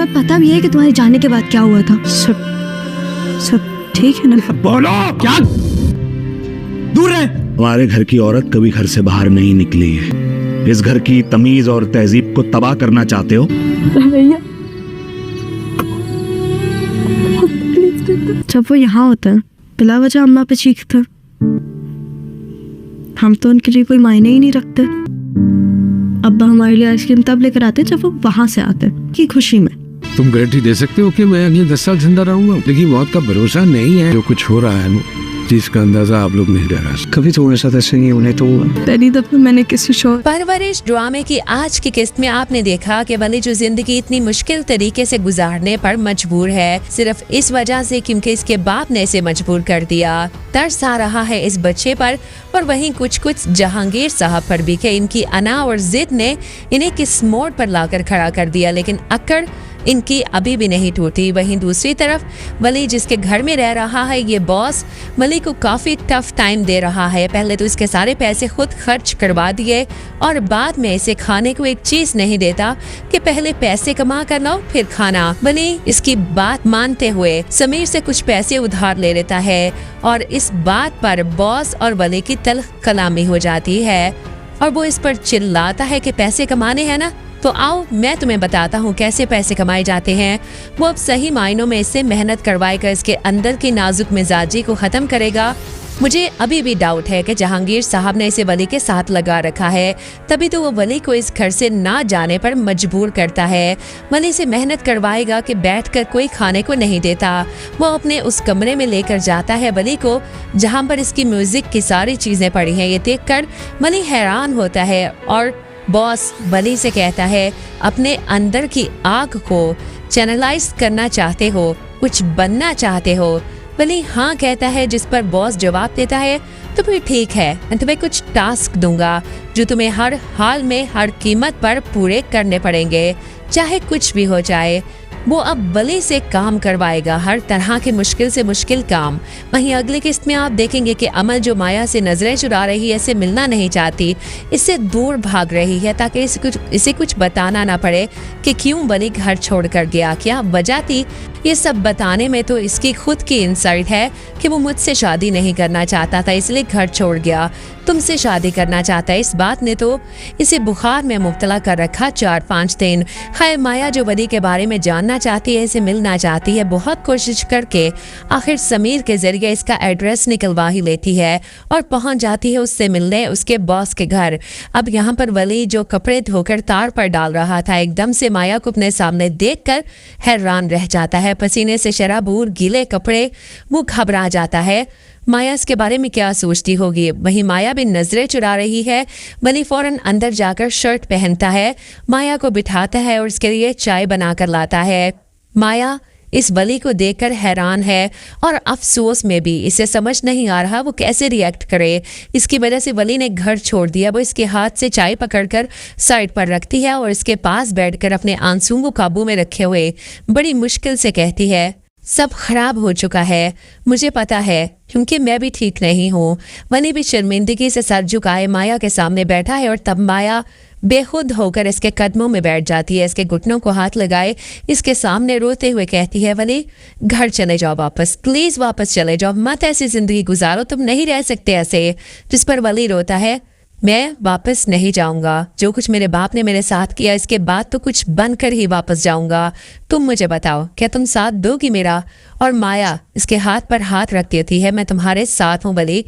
तुम्हें पता भी है कि तुम्हारे जाने के बाद क्या हुआ था? सब ठीक है ना? बोलो क्या? दूर रहे। हमारे घर की औरत कभी घर से बाहर नहीं निकली है। इस घर की तमीज और तहजीब को तबाह करना चाहते हो? भैया जब वो यहाँ होता है बिला वजह अम्मा पे चीखता, हम तो उनके लिए कोई मायने ही नहीं रखते। अब्बा हमारे लिए आइसक्रीम तब लेकर आते जब वो वहां से आते की खुशी में। तुम गारंटी दे सकते हो कि मैं अगले 10 साल जिंदा रहूंगा? लेकिन मौत का भरोसा नहीं है। जो कुछ हो रहा है जिसका अंदाजा आप लोग नहीं लगा सकते। कभी तुम्हारे साथ ऐसे नहीं होने तो पहली दफा मैंने किसी शो परवरिश ड्रामे की आज की किस्त में आपने देखा कि वली जो जिंदगी इतनी मुश्किल तरीके से गुजारने पर मजबूर है सिर्फ इस वजह से क्योंकि इसके बाप ने इसे मजबूर कर दिया। तरस आ रहा है इस बच्चे पर और वहीं कुछ जहांगीर साहब पर भी कि इनकी अना और जिद ने इन्हें किस मोड़ पर लाकर खड़ा कर दिया, लेकिन अक्कड़ इनकी अभी भी नहीं टूटी। वहीं दूसरी तरफ वली जिसके घर में रह रहा है, ये बॉस वली को काफ़ी टफ टाइम दे रहा है। पहले तो इसके सारे पैसे खुद खर्च करवा दिए और बाद में इसे खाने को एक चीज़ नहीं देता कि पहले पैसे कमा कर लाओ फिर खाना। वली इसकी बात मानते हुए समीर से कुछ पैसे उधार ले लेता है और इस बात पर बॉस और वली की तल्ख कलामी हो जाती है और वो इस पर चिल्लाता है कि पैसे कमाने हैं ना, तो आओ मैं तुम्हें बताता हूँ कैसे पैसे कमाए जाते हैं। वो अब सही मायनों में इससे मेहनत करवाएगा, इसके अंदर की नाजुक मिजाजी को ख़त्म करेगा। मुझे अभी भी डाउट है कि जहांगीर साहब ने इसे वली के साथ लगा रखा है, तभी तो वो वली को इस घर से ना जाने पर मजबूर करता है। वली से मेहनत करवाएगा कि बैठकर कोई खाने को नहीं देता। वो अपने उस कमरे में लेकर जाता है वली को जहाँ पर इसकी म्यूजिक की सारी चीज़ें पड़ी हैं। ये देखकर वली हैरान होता है और बॉस वली से कहता है अपने अंदर की आग को चैनलाइज करना चाहते हो, कुछ बनना चाहते हो? वली हाँ कहता है, जिस पर बॉस जवाब देता है तो फिर ठीक है, मैं तुम्हें कुछ टास्क दूंगा जो तुम्हें हर हाल में हर कीमत पर पूरे करने पड़ेंगे, चाहे कुछ भी हो जाए। वो अब वली से काम करवाएगा, हर तरह के मुश्किल से मुश्किल काम। वहीं अगली किस्त में आप देखेंगे कि अमल जो माया से नजरें चुरा रही है, इसे मिलना नहीं चाहती, इससे दूर भाग रही है ताकि इसे कुछ बताना ना पड़े कि क्यों वली घर छोड़कर गया, क्या वजह थी। ये सब बताने में तो इसकी खुद की इंसल्ट है कि वो मुझसे शादी नहीं करना चाहता था इसलिए घर छोड़ गया, तुमसे शादी करना चाहता है। इस बात ने तो इसे बुखार में मुब्तला कर रखा 4-5 दिन। खैर माया जो वली के बारे में जानना चाहती है, इसे मिलना चाहती है, बहुत कोशिश करके आखिर समीर के जरिए इसका एड्रेस निकलवा ही लेती है और पहुंच जाती है उससे मिलने उसके बॉस के घर। अब यहाँ पर वली जो कपड़े धोकर तार पर डाल रहा था, एकदम से माया को अपने सामने देखकर हैरान रह जाता है। पसीने से शराबूर गीले कपड़े, वो घबरा जाता है। माया इसके बारे में क्या सोचती होगी। वहीं माया भी नजरें चुरा रही है। वली फौरन अंदर जाकर शर्ट पहनता है, माया को बिठाता है और इसके लिए चाय बनाकर लाता है। माया इस वली को देखकर हैरान है और अफसोस में भी, इसे समझ नहीं आ रहा वो कैसे रिएक्ट करे। इसकी वजह से वली ने घर छोड़ दिया। वो इसके हाथ से चाय पकड़कर साइड पर रखती है और इसके पास बैठकर अपने आंसुओं को काबू में रखे हुए बड़ी मुश्किल से कहती है, सब खराब हो चुका है, मुझे पता है, क्योंकि मैं भी ठीक नहीं हूँ। वली भी शर्मिंदगी से सर झुकाए माया के सामने बैठा है और तब माया बेखुद होकर इसके कदमों में बैठ जाती है, इसके घुटनों को हाथ लगाए इसके सामने रोते हुए कहती है, वली घर चले जाओ वापस, प्लीज़ वापस चले जाओ, मत ऐसी ज़िंदगी गुजारो, तुम नहीं रह सकते ऐसे। जिस पर वली रोता है, मैं वापस नहीं जाऊंगा, जो कुछ मेरे बाप ने मेरे साथ किया इसके बाद तो कुछ बनकर ही वापस जाऊंगा। तुम मुझे बताओ, क्या तुम साथ दोगी मेरा? और माया इसके हाथ पर हाथ रख देती है, मैं तुम्हारे साथ हूँ वली,